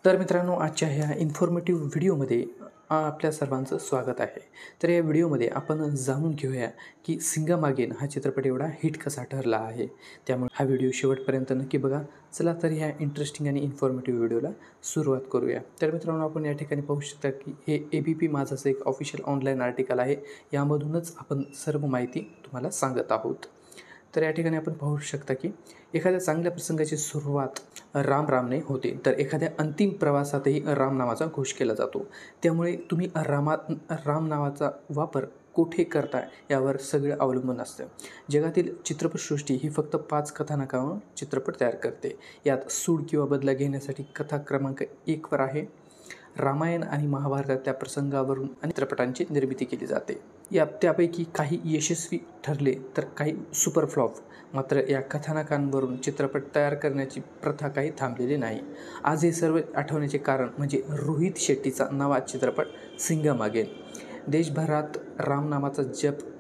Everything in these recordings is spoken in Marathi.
तर मित्रांनो, आजच्या ह्या इन्फॉर्मेटिव्ह व्हिडिओमध्ये आपल्या सर्वांचं स्वागत आहे. तर या व्हिडिओमध्ये आपण जाणून घेऊया की सिंघम अगेन हा चित्रपट एवढा हिट कसा ठरला आहे. त्यामुळे हा व्हिडिओ शेवटपर्यंत नक्की बघा. चला तर ह्या इंटरेस्टिंग आणि इन्फॉर्मेटिव्ह व्हिडिओला सुरुवात करूया. तर मित्रांनो, आपण या ठिकाणी पाहू शकता की हे ABP माझाचं एक ऑफिशियल ऑनलाईन आर्टिकल आहे. यामधूनच आपण सर्व माहिती तुम्हाला सांगत आहोत. तर या ठिकाणी आपण पाहू शकता की एखाद्या चांगल्या प्रसंगाची सुरुवात रामने होते, तर एखाद्या अंतिम प्रवासातही राम नावाचा घोष केला जातो. त्यामुळे तुम्ही राम नावाचा वापर कुठे करताय यावर सगळं अवलंबून असतं. जगातील चित्रपटसृष्टी ही फक्त 5 कथानकावर चित्रपट तयार करते. यात सूड किंवा बदला घेण्यासाठी कथा क्रमांक 1 वर आहे. रामायण आणि महाभारतातल्या प्रसंगावरून आणि चित्रपटांची निर्मिती केली जाते. त्यापैकी काही यशस्वी ठरले तर काही सुपर फ्लॉप. मात्र या कथानकांवरून चित्रपट तयार करण्याची प्रथा काही थांबलेली नाही. आज हे सर्व आठवण्याचे कारण म्हणजे रोहित शेट्टीचा नवा चित्रपट सिंघम अगेन. देशभरात राम नामाचा जप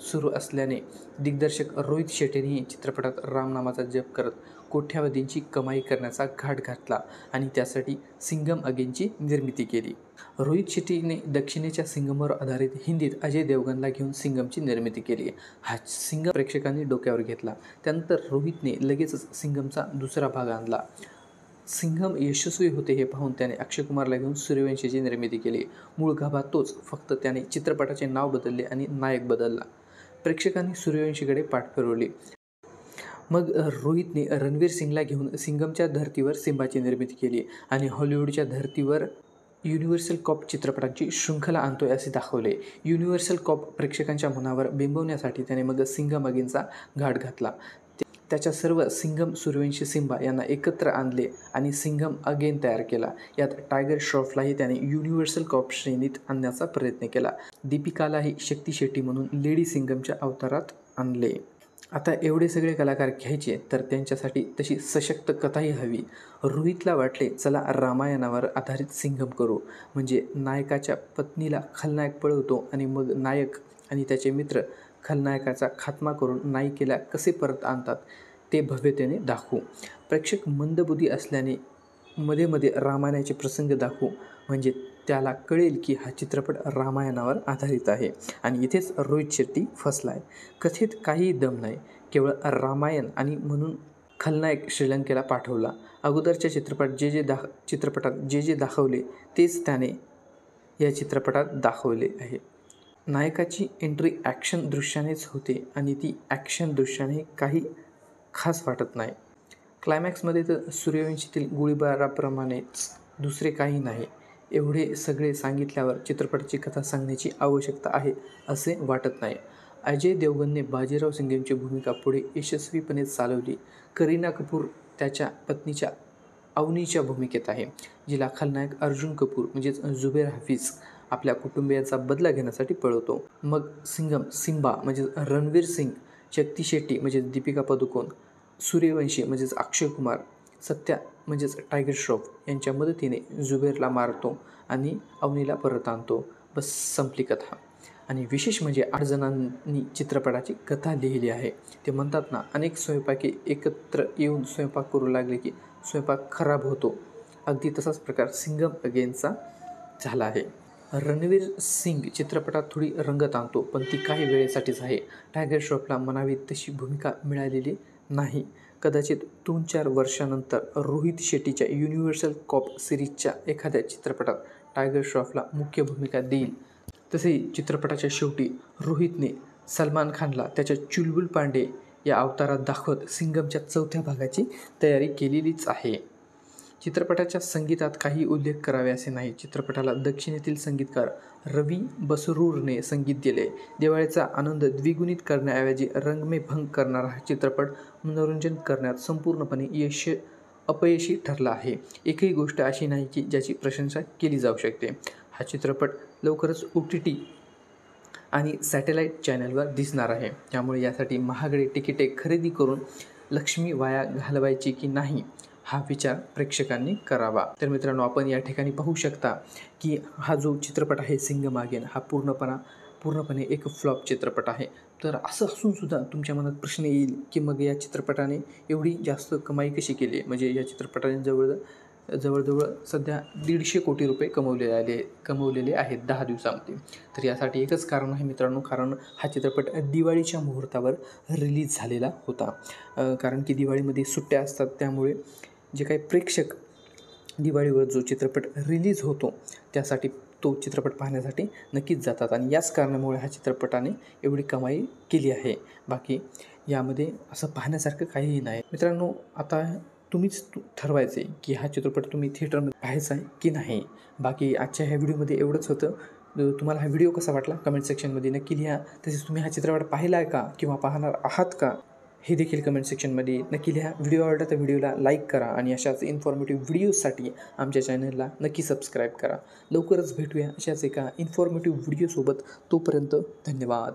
सुरू असल्याने दिग्दर्शक रोहित शेट्टीनेही चित्रपटात राम नामाचा जप करत कोट्यावधींची कमाई करण्याचा घाट घातला आणि त्यासाठी सिंघम अगेनची निर्मिती केली. रोहित शेट्टीने दक्षिणेच्या सिंघमवर आधारित हिंदीत अजय देवगनला घेऊन सिंघमची निर्मिती केली. हा सिंघम प्रेक्षकांनी डोक्यावर घेतला. त्यानंतर रोहितने लगेचच सिंघमचा दुसरा भाग आणला. सिंघम यशस्वी होते हे पाहून त्याने अक्षय कुमारला घेऊन सूर्यवंशीची निर्मिती केली. मूळ गाभा तोच, फक्त त्याने चित्रपटाचे नाव बदलले आणि नायक बदलला. प्रेक्षकांनी सूर्यवंशीकडे पाठ फिरवली. मग रोहितने रणवीर सिंगला घेऊन सिंघमच्या धर्तीवर सिम्बाची निर्मिती केली आणि हॉलिवूडच्या धर्तीवर युनिव्हर्सल कॉप चित्रपटांची शृंखला आणतोय असे दाखवले. युनिव्हर्सल कॉप प्रेक्षकांच्या मनावर बिंबवण्यासाठी त्याने मग सिंघम अगेनचा घाट घातला. त्याच्या सर्व सिंघम, सूर्यवंशी, सिम्बा यांना एकत्र आणले आणि सिंघम अगेन तयार केला. यात टायगर श्रॉफलाही त्याने युनिव्हर्सल कॉप श्रेणीत आणण्याचा प्रयत्न केला. दीपिकालाही शक्ती शेट्टी म्हणून लेडी सिंघमच्या अवतारात आणले. आता एवढे सगळे कलाकार घ्यायचे तर त्यांच्यासाठी तशी सशक्त कथाही हवी. रोहितला वाटले, चला रामायणावर आधारित सिंघम करू. म्हणजे नायकाच्या पत्नीला खलनायक पळवतो आणि मग नायक आणि त्याचे मित्र खलनायकाचा खात्मा करून नायिकेला कसे परत आणतात ते भव्यतेने दाखवू. प्रेक्षक मंदबुद्धी असल्याने मध्ये मध्ये रामायणाचे प्रसंग दाखवू, म्हणजे त्याला कळेल की हा चित्रपट रामायणावर आधारित आहे. आणि इथेच रोहित शेट्टी फसला आहे. कथेत काहीही दम नाही, केवळ रामायण आणि म्हणून खलनायक श्रीलंकेला पाठवला. अगोदरच्या चित्रपटात जे दाखवले तेच त्याने या चित्रपटात दाखवले आहे. नायकाची एंट्री ॲक्शन दृश्यानेच होते आणि ती ॲक्शन दृश्याने काही खास वाटत नाही. क्लायमॅक्समध्ये तर सूर्यवंशीतील गोळीबाराप्रमाणेच दुसरे काही नाही. एवढे सगळे सांगितल्यावर चित्रपटाची कथा सांगण्याची आवश्यकता आहे असे वाटत नाही. अजय देवगनने बाजीराव सिंघमची भूमिका पुढे यशस्वीपणे चालवली. करीना कपूर त्याच्या पत्नीच्या अवनीच्या भूमिकेत आहे, जिला खलनायक अर्जुन कपूर म्हणजेच जुबेर हाफिज आपल्या कुटुंबियांचा बदला घेण्यासाठी पळवतो. मग सिम्बा म्हणजेच रणवीर सिंग, शक्ती शेट्टी म्हणजेच दीपिका पदुकोण, सूर्यवंशी म्हणजेच अक्षय कुमार, सत्या म्हणजेच टायगर श्रॉफ यांच्या मदतीने जुबेरला मारतो आणि अवनीला परत आणतो. बस, संपली कथा. आणि विशेष म्हणजे 8 जणांनी चित्रपटाची कथा लिहिली आहे. ते म्हणतात ना, अनेक स्वयंपाकी एकत्र येऊन स्वयंपाक करू लागले की स्वयंपाक खराब होतो. अगदी तसाच प्रकार सिंघम अगेनचा झाला आहे. रणवीर सिंग चित्रपटात थोडी रंगत आणतो, पण ती काही वेळेसाठीच आहे. टायगर श्रॉफला म्हणावी तशी भूमिका मिळालेली नाही. कदाचित 2-4 वर्षानंतर रोहित शेट्टीच्या युनिव्हर्सल कॉप सिरीजच्या एखाद्या चित्रपटात टायगर श्रॉफला मुख्य भूमिका देईल. तसेही चित्रपटाच्या शेवटी रोहितने सलमान खानला त्याच्या चुलबुल पांडे या अवतारात दाखवत सिंघमच्या 4थ्या भागाची तयारी केलेलीच आहे. चित्रपटाच्या संगीतात काही उल्लेख करावे असे नाही. चित्रपटाला दक्षिणेतील संगीतकार रवी बसरूरने संगीत दिले. दिवाळीचा आनंद द्विगुणित करण्याऐवजी रंगमे भंग करणारा हा चित्रपट मनोरंजन करण्यात संपूर्णपणे अपयशी ठरला आहे. एकही गोष्ट अशी नाही की ज्याची प्रशंसा केली जाऊ शकते. हा चित्रपट लवकरच OTT आणि सॅटेलाईट चॅनलवर दिसणार आहे. त्यामुळे यासाठी महागडे तिकिटे खरेदी करून लक्ष्मी वाया घालवायची की नाही हा विचार प्रेक्षकांनी करावा. तर मित्रांनो, आपण या ठिकाणी पाहू शकता की हा जो चित्रपट आहे सिंघम अगेन हा पूर्णपणे एक फ्लॉप चित्रपट आहे. तर असं असूनसुद्धा तुमच्या मनात प्रश्न येईल की मग या चित्रपटाने एवढी जास्त कमाई कशी केली. म्हणजे या चित्रपटाने जवळ जवळजवळ सध्या 150 कोटी रुपये कमवलेले आहेत 10 दिवसामध्ये. तर यासाठी एकच कारण आहे मित्रांनो, कारण हा चित्रपट दिवाळीच्या मुहूर्तावर रिलीज झालेला होता. कारण की दिवाळीमध्ये सुट्ट्या असतात, त्यामुळे जे काही प्रेक्षक दिवाळीवर जो चित्रपट रिलीज होतो त्यासाठी तो चित्रपट पाहण्यासाठी नक्कीच जातात आणि याच कारणामुळे ह्या चित्रपटाने एवढी कमाई केली आहे. बाकी यामध्ये असं पाहण्यासारखं काहीही नाही. मित्रांनो, आता तुम्हीच ठरवायचं आहे की हा चित्रपट तुम्ही थिएटरमध्ये पाहायचा आहे की नाही. बाकी आजच्या ह्या व्हिडिओमध्ये एवढंच होतं. तुम्हाला हा व्हिडिओ कसा वाटला कमेंट सेक्शनमध्ये नक्की लिहा. तसेच तुम्ही हा चित्रपट पाहिला आहे का किंवा पाहणार आहात का हे देखील कमेंट सेक्शनमध्ये नक्की लिहा. व्हिडिओ आवडला तर व्हिडिओला लाईक करा आणि अशाच इन्फॉर्मेटिव्ह व्हिडिओसाठी आमच्या चॅनलला नक्की सबस्क्राईब करा. लवकरच भेटूया अशाच एका इन्फॉर्मेटिव्ह व्हिडिओसोबत. तोपर्यंत धन्यवाद.